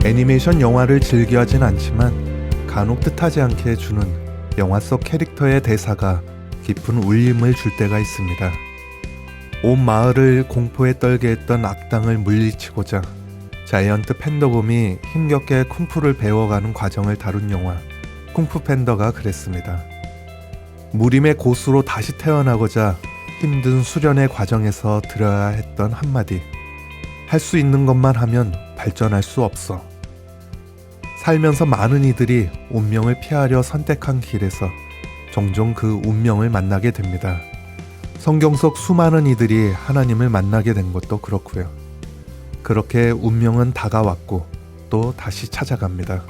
애니메이션 영화를 즐겨하진 않지만 간혹 뜻하지 않게 주는 영화 속 캐릭터의 대사가 깊은 울림을 줄 때가 있습니다. 온 마을을 공포에 떨게 했던 악당을 물리치고자 자이언트 팬더곰이 힘겹게 쿵푸를 배워가는 과정을 다룬 영화 쿵푸 팬더가 그랬습니다. 무림의 고수로 다시 태어나고자 힘든 수련의 과정에서 들어야 했던 한마디. 할 수 있는 것만 하면 발전할 수 없어. 살면서 많은 이들이 운명을 피하려 선택한 길에서 종종 그 운명을 만나게 됩니다. 성경 속 수많은 이들이 하나님을 만나게 된 것도 그렇고요. 그렇게 운명은 다가왔고 또 다시 찾아갑니다.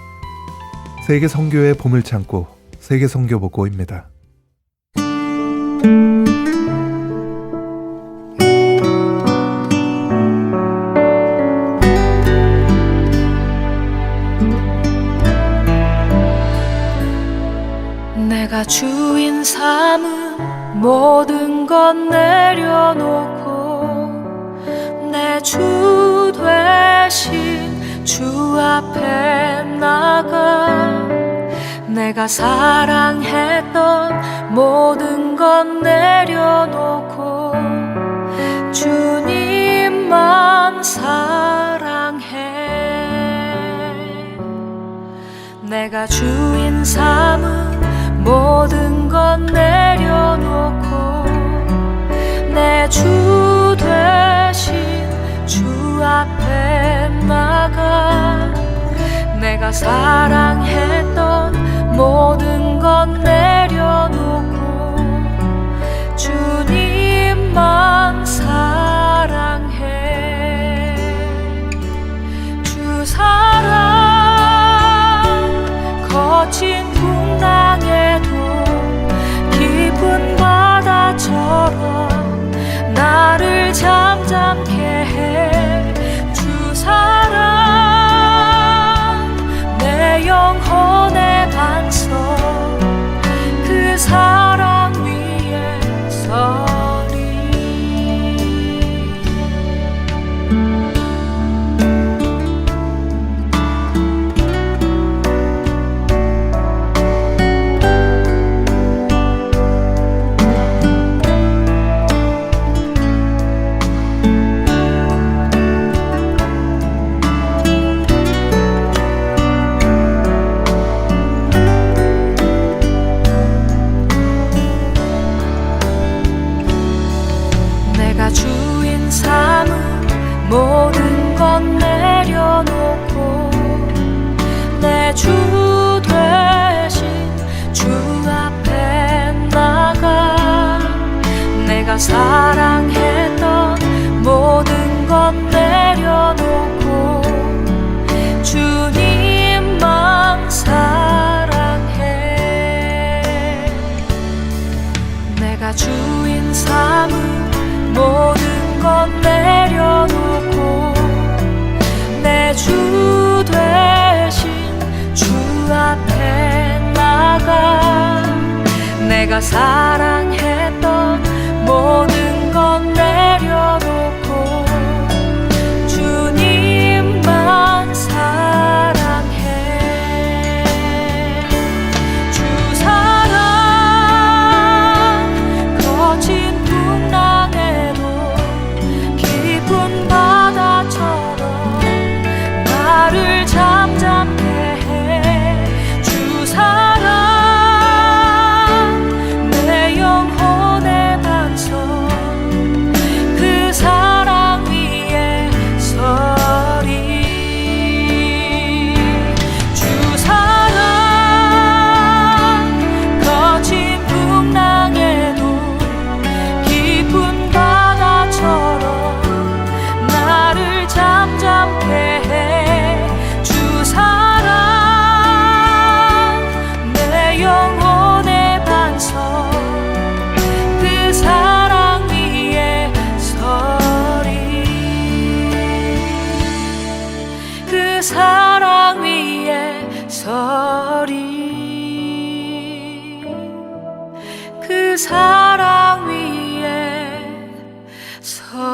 세계 선교의 봄을 참고 세계 선교보고입니다. 내가 주인 삼은 모든 것 내려놓고 내 주 되신 주 앞에 나가 내가 사랑했던 모든 것 내려놓고 주님만 사랑해. 내가 주인 삼은 모든 것 내려놓고 내 주 되신 주 앞에 나가 내가 사랑했던 모든 것 내려놓고 주님만 사랑해. 주 사랑 거친 풍랑에도 깊은 바다처럼 나를 잠잠케 해. 주 사랑 내 영혼의 반석 그 사랑 위에 서리. 내가 주인 삼은 모든 것 내려놓고 내 주 되신 주 앞에 나가 내가 사랑했던 모든 것 내려놓고 주님만 사랑해. 내가 주인 삼은 모든 것 내려놓고 내 주 되신 주 앞에 나가 내가 사랑했던 모든 것 내려놓고 주님만 사랑해. 주 사랑 거친 풍랑에도 깊은 바다처럼 나를 잠잠케 해. 주 사랑 내 영혼의 반석 그 사랑 위에 서리. 주 사랑 거친 풍랑에도 깊은 바다처럼 나를 잠잠케 해. 주 사랑 내 영혼의 반석 그 사랑 위에 서리. 그 사랑 위에 서리. 그 사랑 위에 서리.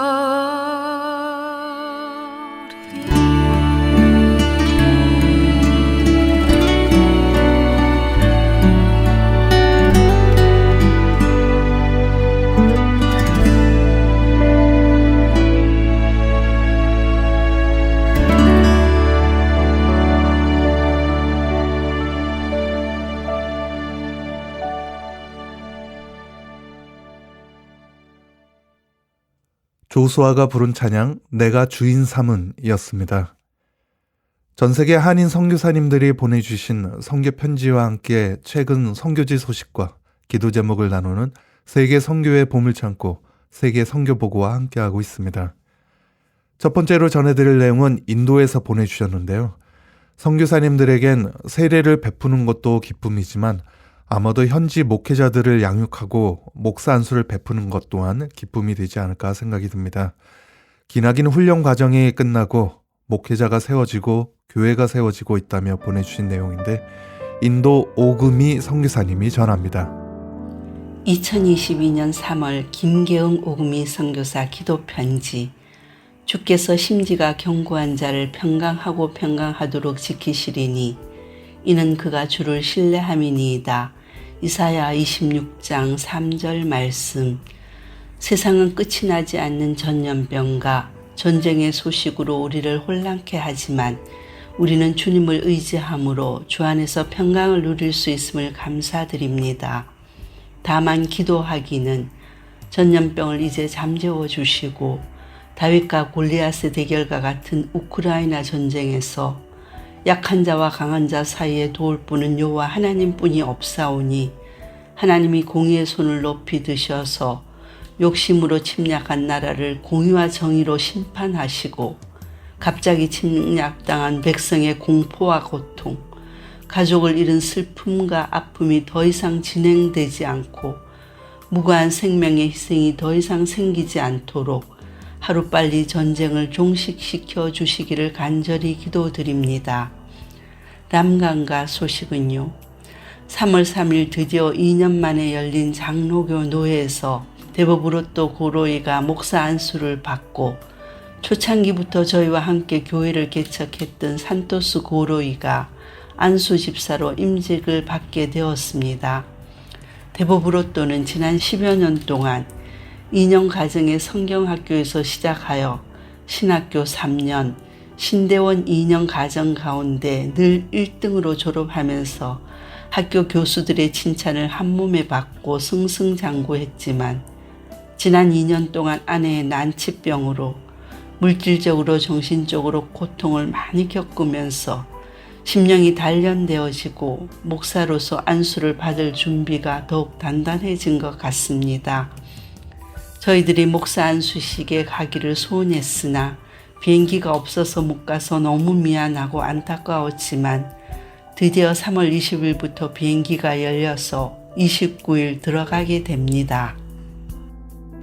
조수아가 부른 찬양 내가 주인 삼은 이었습니다. 전 세계 한인 선교사님들이 보내주신 선교 편지와 함께 최근 선교지 소식과 기도 제목을 나누는 세계 선교의 보물창고 세계 선교보고와 함께하고 있습니다. 첫 번째로 전해드릴 내용은 인도에서 보내주셨는데요. 선교사님들에겐 세례를 베푸는 것도 기쁨이지만 아마도 현지 목회자들을 양육하고 목사 안수를 베푸는 것 또한 기쁨이 되지 않을까 생각이 듭니다. 기나긴 훈련 과정이 끝나고 목회자가 세워지고 교회가 세워지고 있다며 보내주신 내용인데 인도 오금이 선교사님이 전합니다. 2022년 3월 김계응 오금이 선교사 기도 편지. 주께서 심지가 견고한 자를 평강하고 평강하도록 지키시리니 이는 그가 주를 신뢰함이니이다. 이사야 26장 3절 말씀. 세상은 끝이 나지 않는 전염병과 전쟁의 소식으로 우리를 혼란케 하지만 우리는 주님을 의지함으로 주 안에서 평강을 누릴 수 있음을 감사드립니다. 다만 기도하기는 전염병을 이제 잠재워 주시고 다윗과 골리앗의 대결과 같은 우크라이나 전쟁에서 약한 자와 강한 자 사이에 도울 분은 여호와 하나님뿐이 없사오니 하나님이 공의의 손을 높이 드셔서 욕심으로 침략한 나라를 공의와 정의로 심판하시고 갑자기 침략당한 백성의 공포와 고통, 가족을 잃은 슬픔과 아픔이 더 이상 진행되지 않고 무고한 생명의 희생이 더 이상 생기지 않도록 하루빨리 전쟁을 종식시켜 주시기를 간절히 기도드립니다. 남강가 소식은요. 3월 3일 드디어 2년 만에 열린 장로교 노회에서 대법으로또 고로이가 목사 안수를 받고 초창기부터 저희와 함께 교회를 개척했던 산토스 고로이가 안수 집사로 임직을 받게 되었습니다. 대법으로또는 지난 10여 년 동안 2년 가정의 성경학교에서 시작하여 신학교 3년, 신대원 2년 가정 가운데 늘 1등으로 졸업하면서 학교 교수들의 칭찬을 한몸에 받고 승승장구했지만 지난 2년 동안 아내의 난치병으로 물질적으로 정신적으로 고통을 많이 겪으면서 심령이 단련되어지고 목사로서 안수를 받을 준비가 더욱 단단해진 것 같습니다. 저희들이 목사 안수식에 가기를 소원했으나 비행기가 없어서 못 가서 너무 미안하고 안타까웠지만 드디어 3월 20일부터 비행기가 열려서 29일 들어가게 됩니다.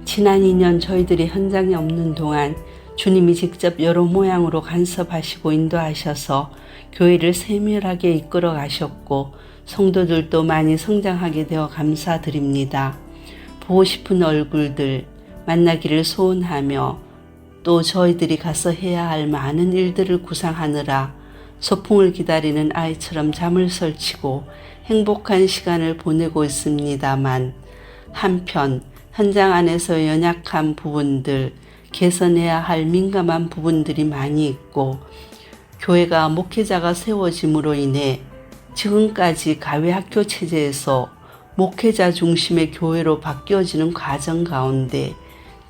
지난 2년 저희들이 현장에 없는 동안 주님이 직접 여러 모양으로 간섭하시고 인도하셔서 교회를 세밀하게 이끌어 가셨고 성도들도 많이 성장하게 되어 감사드립니다. 보고 싶은 얼굴들 만나기를 소원하며 또 저희들이 가서 해야 할 많은 일들을 구상하느라 소풍을 기다리는 아이처럼 잠을 설치고 행복한 시간을 보내고 있습니다만 한편 현장 안에서 연약한 부분들, 개선해야 할 민감한 부분들이 많이 있고 교회가 목회자가 세워짐으로 인해 지금까지 가외학교 체제에서 목회자 중심의 교회로 바뀌어지는 과정 가운데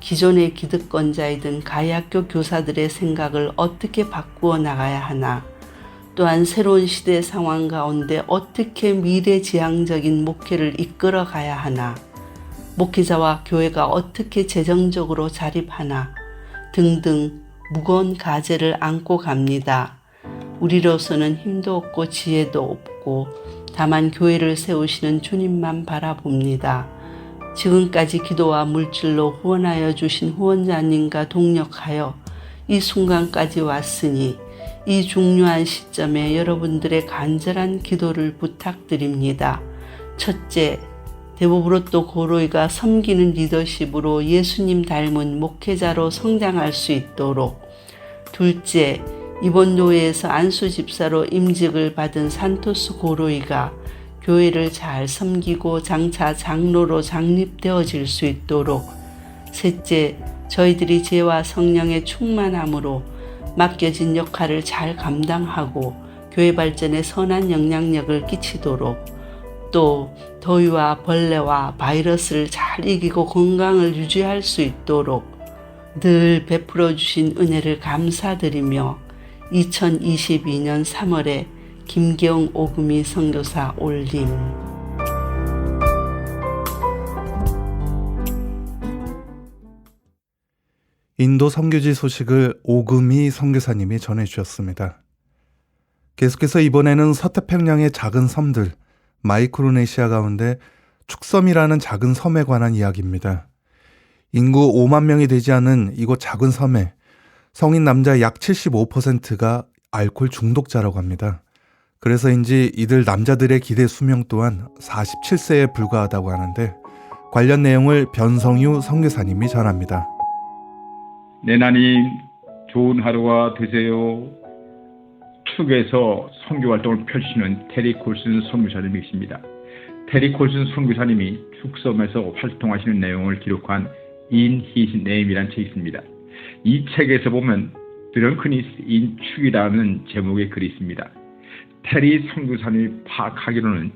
기존의 기득권자이던 가해학교 교사들의 생각을 어떻게 바꾸어 나가야 하나, 또한 새로운 시대 상황 가운데 어떻게 미래지향적인 목회를 이끌어 가야 하나, 목회자와 교회가 어떻게 재정적으로 자립하나 등등 무거운 과제를 안고 갑니다. 우리로서는 힘도 없고 지혜도 없고 다만 교회를 세우시는 주님만 바라봅니다. 지금까지 기도와 물질로 후원하여 주신 후원자님과 동력하여 이 순간까지 왔으니 이 중요한 시점에 여러분들의 간절한 기도를 부탁드립니다. 첫째, 대법으로또 고로이가 섬기는 리더십으로 예수님 닮은 목회자로 성장할 수 있도록. 둘째, 이번 노회에서 안수 집사로 임직을 받은 산토스 고로이가 교회를 잘 섬기고 장차 장로로 장립되어질 수 있도록. 셋째, 저희들이 죄와 성령의 충만함으로 맡겨진 역할을 잘 감당하고 교회 발전에 선한 영향력을 끼치도록. 또 더위와 벌레와 바이러스를 잘 이기고 건강을 유지할 수 있도록. 늘 베풀어 주신 은혜를 감사드리며 2022년 3월에 김계영 오금희 선교사 올림. 인도 선교지 소식을 오금희 선교사님이 전해주셨습니다. 계속해서 이번에는 서태평양의 작은 섬들, 마이크로네시아 가운데 축섬이라는 작은 섬에 관한 이야기입니다. 인구 5만 명이 되지 않은 이곳 작은 섬에 성인 남자 약 75%가 알코올 중독자라고 합니다. 그래서인지 이들 남자들의 기대 수명 또한 47세에 불과하다고 하는데 관련 내용을 변성유 선교사님이 전합니다. 내나님, 좋은 하루가 되세요. 축에서 선교 활동을 펼치는 테리 콜슨 선교사님이십니다. 테리 콜슨 선교사님이 축섬에서 활동하시는 내용을 기록한 In His Name이라는 책이 있습니다. 이 책에서 보면 드렁크니스 인 축이라는 제목의 글이 있습니다. 테리 선교사님이 파악하기로는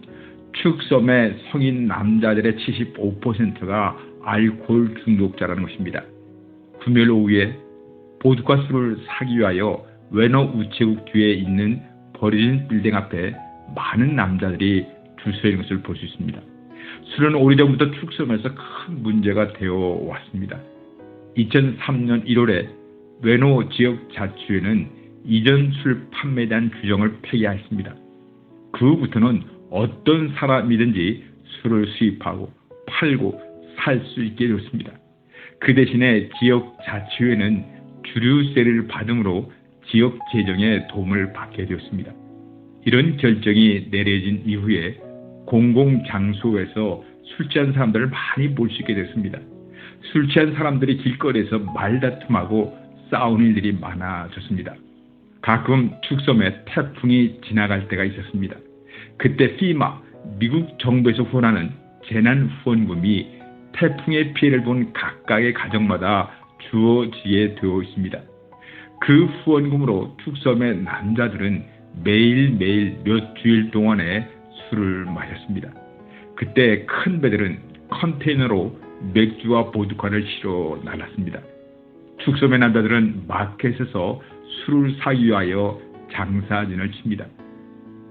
축섬의 성인 남자들의 75%가 알코올 중독자라는 것입니다. 금요일 오후에 보드카 술을 사기 위하여 외노 우체국 뒤에 있는 버려진 빌딩 앞에 많은 남자들이 줄 서 있는 것을 볼 수 있습니다. 술은 오래전부터 축섬에서 큰 문제가 되어 왔습니다. 2003년 1월에 외노 지역 자치회는 이전 술 판매에 대한 규정을 폐기했습니다. 그 후부터는 어떤 사람이든지 술을 수입하고 팔고 살 수 있게 되었습니다. 그 대신에 지역 자치회는 주류세를 받음으로 지역 재정에 도움을 받게 되었습니다. 이런 결정이 내려진 이후에 공공장소에서 술 취한 사람들을 많이 볼 수 있게 됐습니다. 술 취한 사람들이 길거리에서 말다툼하고 싸우는 일들이 많아졌습니다. 가끔 축섬에 태풍이 지나갈 때가 있었습니다. 그때 피마, 미국 정부에서 후원하는 재난 후원금이 태풍의 피해를 본 각각의 가정마다 주어지게 되어 있습니다. 그 후원금으로 축섬의 남자들은 매일매일 몇 주일 동안에 술을 마셨습니다. 그때 큰 배들은 컨테이너로 맥주와 보드카를 실어 날랐습니다. 축섬의 남자들은 마켓에서 술을 사기 위하여 장사진을 칩니다.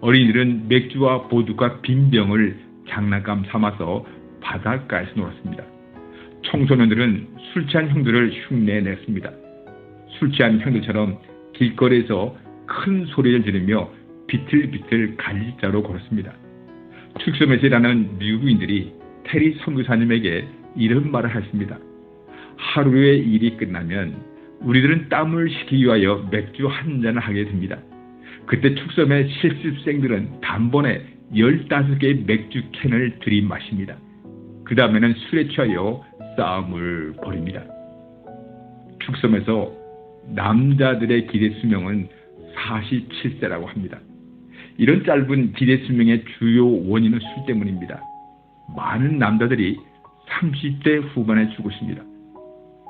어린이들은 맥주와 보드카 빈병을 장난감 삼아서 바닷가에서 놀았습니다. 청소년들은 술 취한 형들을 흉내냈습니다. 술 취한 형들처럼 길거리에서 큰 소리를 지르며 비틀비틀 갈리자로 걸었습니다. 축섬에서 일하는 미국인들이 테리 선교사님에게 이런 말을 했습니다. 하루의 일이 끝나면 우리들은 땀을 식히기 위하여 맥주 한 잔을 하게 됩니다. 그때 축섬의 실습생들은 단번에 15개의 맥주 캔을 들이마십니다. 그 다음에는 술에 취하여 싸움을 벌입니다. 축섬에서 남자들의 기대 수명은 47세라고 합니다. 이런 짧은 기대 수명의 주요 원인은 술 때문입니다. 많은 남자들이 30대 후반에 죽었습니다.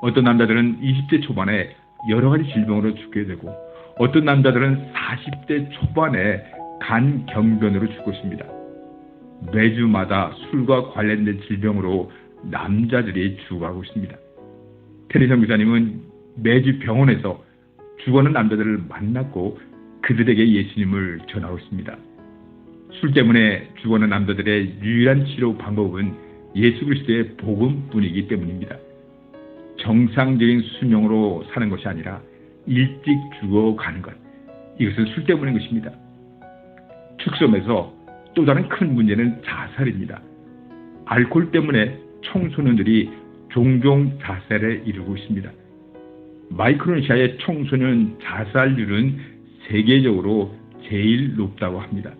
어떤 남자들은 20대 초반에 여러 가지 질병으로 죽게 되고 어떤 남자들은 40대 초반에 간경변으로 죽었습니다. 매주마다 술과 관련된 질병으로 남자들이 죽어가고 있습니다. 테리 선교사님은 매주 병원에서 죽어가는 남자들을 만났고 그들에게 예수님을 전하고 있습니다. 술 때문에 죽어가는 남자들의 유일한 치료 방법은 예수 그리스도의 복음뿐이기 때문입니다. 정상적인 수명으로 사는 것이 아니라 일찍 죽어가는 것, 이것은 술 때문인 것입니다. 축섬에서 또 다른 큰 문제는 자살입니다. 알코올 때문에 청소년들이 종종 자살에 이르고 있습니다. 마이크로네시아의 청소년 자살률은 세계적으로 제일 높다고 합니다.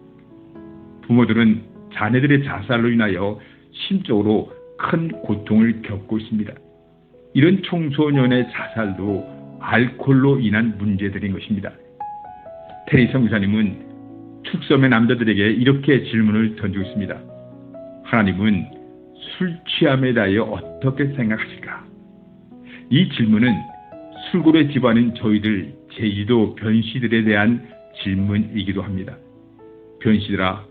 부모들은 자녀들의 자살로 인하여 심적으로 큰 고통을 겪고 있습니다. 이런 청소년의 자살도 알코올로 인한 문제들인 것입니다. 테리 선교사님은 축섬의 남자들에게 이렇게 질문을 던지고 있습니다. 하나님은 술 취함에 대하여 어떻게 생각하실까? 이 질문은 술고래 집안인 저희들 제주도 변씨들에 대한 질문이기도 합니다. 변씨들아,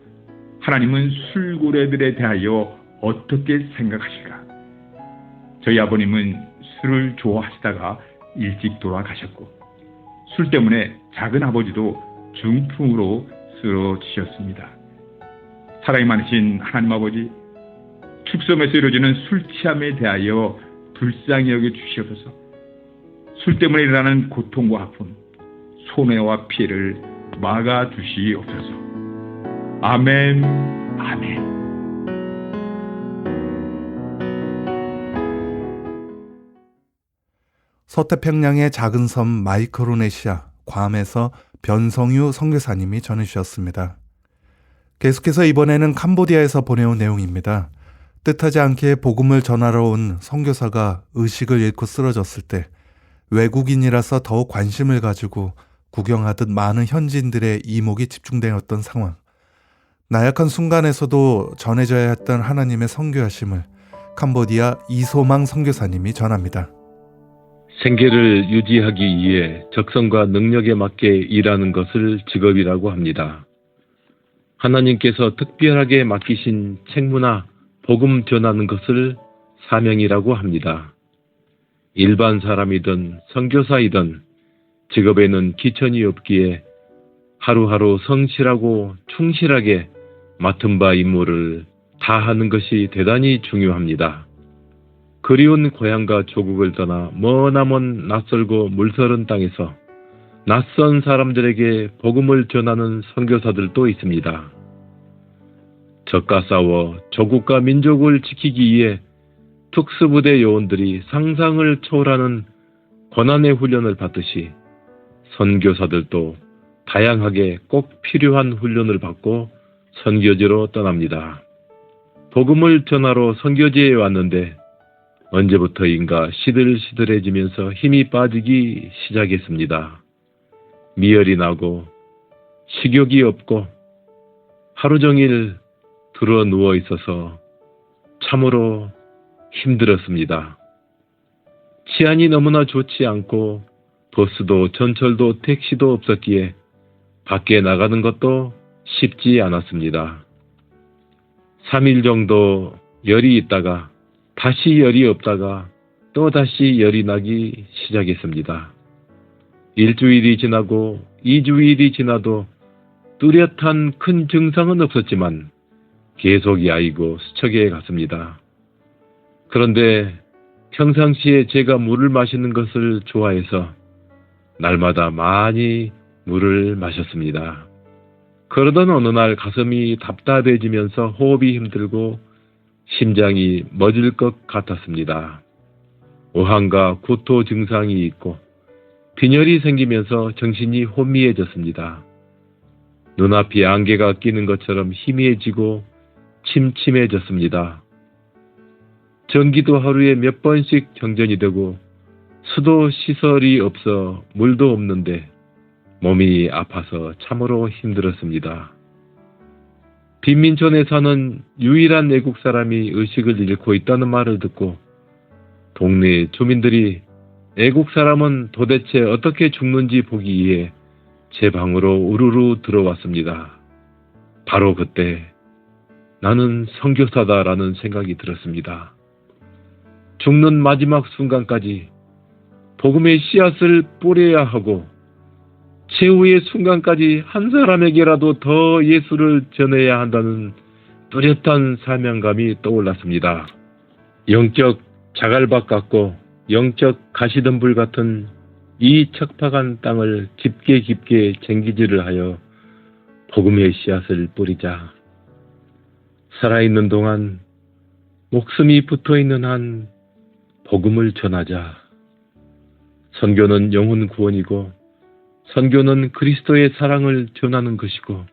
하나님은 술고래들에 대하여 어떻게 생각하실까? 저희 아버님은 술을 좋아하시다가 일찍 돌아가셨고 술 때문에 작은 아버지도 중풍으로 쓰러지셨습니다. 사랑이 많으신 하나님 아버지, 축성에서 이루어지는 술 취함에 대하여 불쌍히 여겨 주시옵소서. 술 때문에 일어나는 고통과 아픔, 손해와 피해를 막아 주시옵소서. 아멘, 아멘. 서태평양의 작은 섬 마이크로네시아 괌에서 변성유 선교사님이 전해주셨습니다. 계속해서 이번에는 캄보디아에서 보내온 내용입니다. 뜻하지 않게 복음을 전하러 온 선교사가 의식을 잃고 쓰러졌을 때 외국인이라서 더욱 관심을 가지고 구경하듯 많은 현지인들의 이목이 집중되었던 상황. 나약한 순간에서도 전해져야 했던 하나님의 선교하심을 캄보디아 이소망 선교사님이 전합니다. 생계를 유지하기 위해 적성과 능력에 맞게 일하는 것을 직업이라고 합니다. 하나님께서 특별하게 맡기신 책무나 복음 전하는 것을 사명이라고 합니다. 일반 사람이든 선교사이든 직업에는 기천이 없기에 하루하루 성실하고 충실하게 맡은 바 임무를 다하는 것이 대단히 중요합니다. 그리운 고향과 조국을 떠나 머나먼 낯설고 물서른 땅에서 낯선 사람들에게 복음을 전하는 선교사들도 있습니다. 적과 싸워 조국과 민족을 지키기 위해 특수부대 요원들이 상상을 초월하는 고난의 훈련을 받듯이 선교사들도 다양하게 꼭 필요한 훈련을 받고 선교지로 떠납니다. 복음을 전하러 선교지에 왔는데 언제부터인가 시들시들해지면서 힘이 빠지기 시작했습니다. 미열이 나고 식욕이 없고 하루 종일 들어 누워 있어서 참으로 힘들었습니다. 치안이 너무나 좋지 않고 버스도 전철도 택시도 없었기에 밖에 나가는 것도 쉽지 않았습니다. 3일 정도 열이 있다가 다시 열이 없다가 또 다시 열이 나기 시작했습니다. 일주일이 지나고 2주일이 지나도 뚜렷한 큰 증상은 없었지만 계속 야이고 수척해 갔습니다. 그런데 평상시에 제가 물을 마시는 것을 좋아해서 날마다 많이 물을 마셨습니다. 그러던 어느 날 가슴이 답답해지면서 호흡이 힘들고 심장이 멎을 것 같았습니다. 오한과 구토 증상이 있고 빈혈이 생기면서 정신이 혼미해졌습니다. 눈앞이 안개가 끼는 것처럼 희미해지고 침침해졌습니다. 전기도 하루에 몇 번씩 정전이 되고 수도 시설이 없어 물도 없는데 몸이 아파서 참으로 힘들었습니다. 빈민촌에 사는 유일한 애국 사람이 의식을 잃고 있다는 말을 듣고 동네 주민들이 애국 사람은 도대체 어떻게 죽는지 보기 위해 제 방으로 우르르 들어왔습니다. 바로 그때 나는 선교사다라는 생각이 들었습니다. 죽는 마지막 순간까지 복음의 씨앗을 뿌려야 하고 최후의 순간까지 한 사람에게라도 더 예수를 전해야 한다는 뚜렷한 사명감이 떠올랐습니다. 영적 자갈밭 같고 영적 가시덤불 같은 이 척박한 땅을 깊게 쟁기질을 하여 복음의 씨앗을 뿌리자. 살아있는 동안 목숨이 붙어있는 한 복음을 전하자. 선교는 영혼 구원이고 선교는 그리스도의 사랑을 전하는 것이고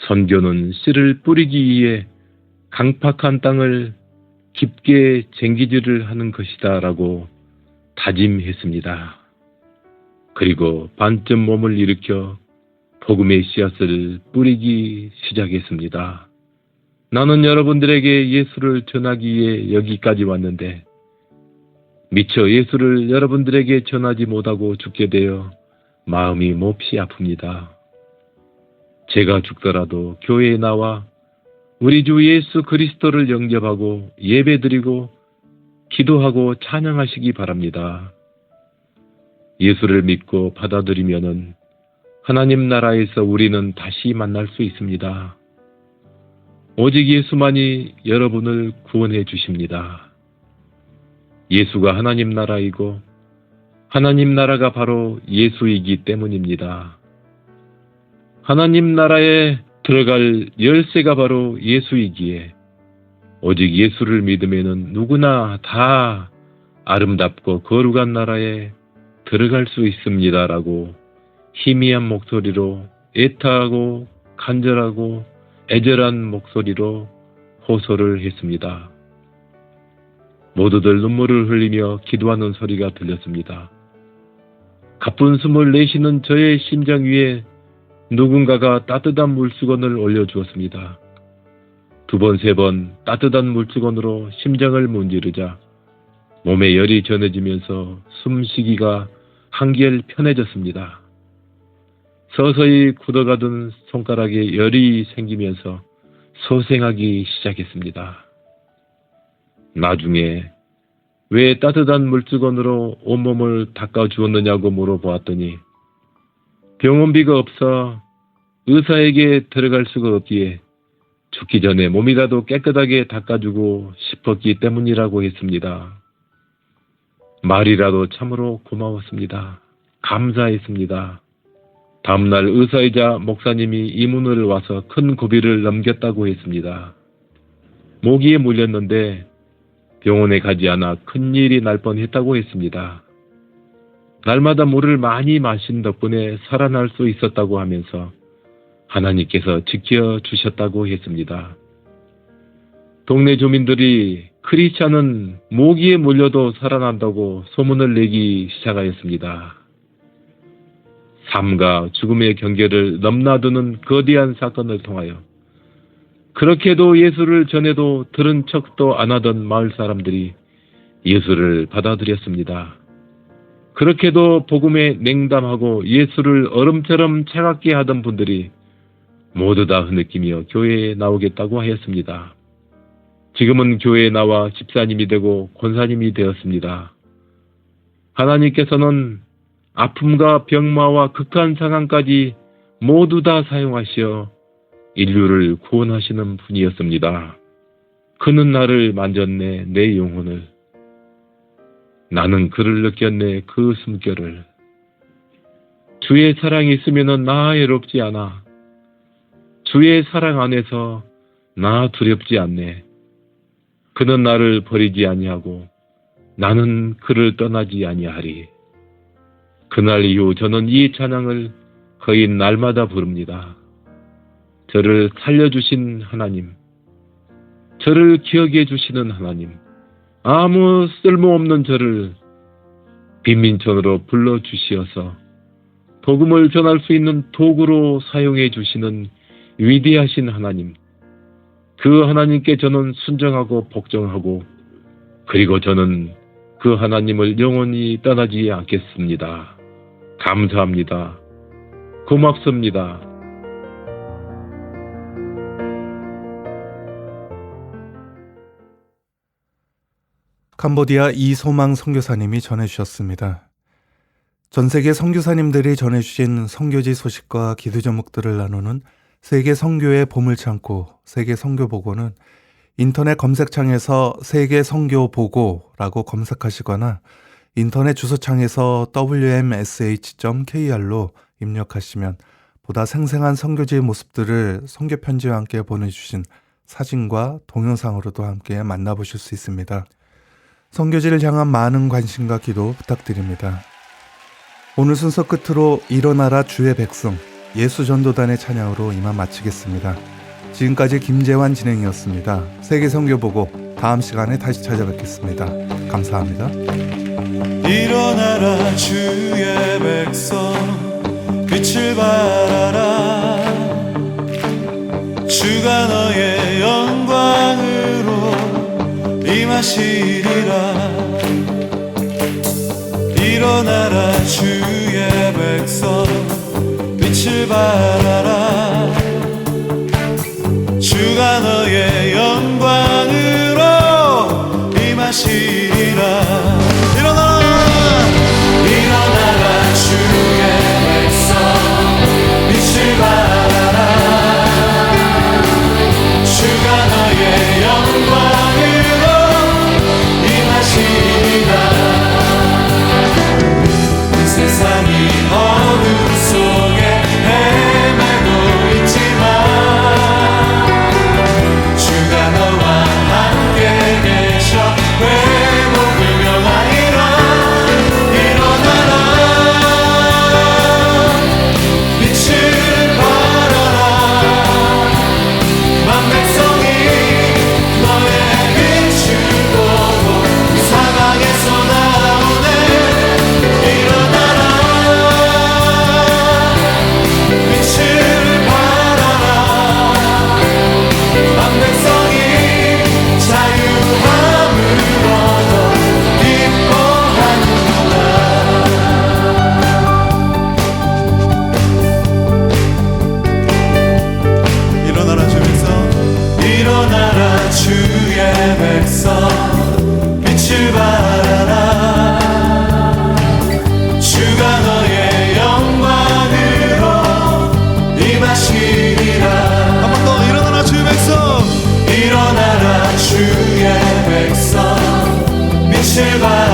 선교는 씨를 뿌리기 위해 강팍한 땅을 깊게 쟁기질을 하는 것이다 라고 다짐했습니다. 그리고 반쯤 몸을 일으켜 복음의 씨앗을 뿌리기 시작했습니다. 나는 여러분들에게 예수를 전하기 위해 여기까지 왔는데 미처 예수를 여러분들에게 전하지 못하고 죽게 되어 마음이 몹시 아픕니다. 제가 죽더라도 교회에 나와 우리 주 예수 그리스도를 영접하고 예배드리고 기도하고 찬양하시기 바랍니다. 예수를 믿고 받아들이면은 하나님 나라에서 우리는 다시 만날 수 있습니다. 오직 예수만이 여러분을 구원해 주십니다. 예수가 하나님 나라이고 하나님 나라가 바로 예수이기 때문입니다. 하나님 나라에 들어갈 열쇠가 바로 예수이기에 오직 예수를 믿으면은 누구나 다 아름답고 거룩한 나라에 들어갈 수 있습니다라고 희미한 목소리로 애타하고 간절하고 애절한 목소리로 호소를 했습니다. 모두들 눈물을 흘리며 기도하는 소리가 들렸습니다. 가쁜 숨을 내쉬는 저의 심장 위에 누군가가 따뜻한 물수건을 올려주었습니다. 2번, 3번 따뜻한 물수건으로 심장을 문지르자 몸에 열이 전해지면서 숨쉬기가 한결 편해졌습니다. 서서히 굳어가던 손가락에 열이 생기면서 소생하기 시작했습니다. 나중에 왜 따뜻한 물수건으로 온몸을 닦아주었느냐고 물어보았더니 병원비가 없어 의사에게 들어갈 수가 없기에 죽기 전에 몸이라도 깨끗하게 닦아주고 싶었기 때문이라고 했습니다. 말이라도 참으로 고마웠습니다. 감사했습니다. 다음날 의사이자 목사님이 이문을 와서 큰 고비를 넘겼다고 했습니다. 모기에 물렸는데 병원에 가지 않아 큰일이 날 뻔했다고 했습니다. 날마다 물을 많이 마신 덕분에 살아날 수 있었다고 하면서 하나님께서 지켜주셨다고 했습니다. 동네 주민들이 크리스찬은 모기에 물려도 살아난다고 소문을 내기 시작하였습니다. 삶과 죽음의 경계를 넘나드는 거대한 사건을 통하여 그렇게도 예수를 전해도 들은 척도 안 하던 마을 사람들이 예수를 받아들였습니다. 그렇게도 복음에 냉담하고 예수를 얼음처럼 차갑게 하던 분들이 모두 다 흐느끼며 교회에 나오겠다고 하였습니다. 지금은 교회에 나와 집사님이 되고 권사님이 되었습니다. 하나님께서는 아픔과 병마와 극한 상황까지 모두 다 사용하시어 인류를 구원하시는 분이었습니다. 그는 나를 만졌네, 내 영혼을. 나는 그를 느꼈네, 그 숨결을. 주의 사랑이 있으면 나 외롭지 않아. 주의 사랑 안에서 나 두렵지 않네. 그는 나를 버리지 아니하고 나는 그를 떠나지 아니하리. 그날 이후 저는 이 찬양을 거의 날마다 부릅니다. 저를 살려주신 하나님, 저를 기억해 주시는 하나님, 아무 쓸모없는 저를 빈민촌으로 불러주시어서 복음을 전할 수 있는 도구로 사용해 주시는 위대하신 하나님, 그 하나님께 저는 순종하고 복종하고 그리고 저는 그 하나님을 영원히 떠나지 않겠습니다. 감사합니다. 고맙습니다. 캄보디아 이소망 선교사님이 전해주셨습니다. 전 세계 선교사님들이 전해주신 선교지 소식과 기도 제목들을 나누는 세계 선교의 보물창고 세계 선교보고는 인터넷 검색창에서 세계 선교보고라고 검색하시거나 인터넷 주소창에서 wmsh.kr로 입력하시면 보다 생생한 선교지의 모습들을 선교 편지와 함께 보내주신 사진과 동영상으로도 함께 만나보실 수 있습니다. 선교지를 향한 많은 관심과 기도 부탁드립니다. 오늘 순서 끝으로 일어나라 주의 백성 예수전도단의 찬양으로 이만 마치겠습니다. 지금까지 김재환 진행이었습니다. 세계 선교보고 다음 시간에 다시 찾아뵙겠습니다. 감사합니다. 일어나라 주의 백성 빛을 발하라 주가 너의 영광으로 임하시리라 일어나라 주의 백성 빛을 발하라 주가 너의 영광으로 임하시리라 빛을 발하라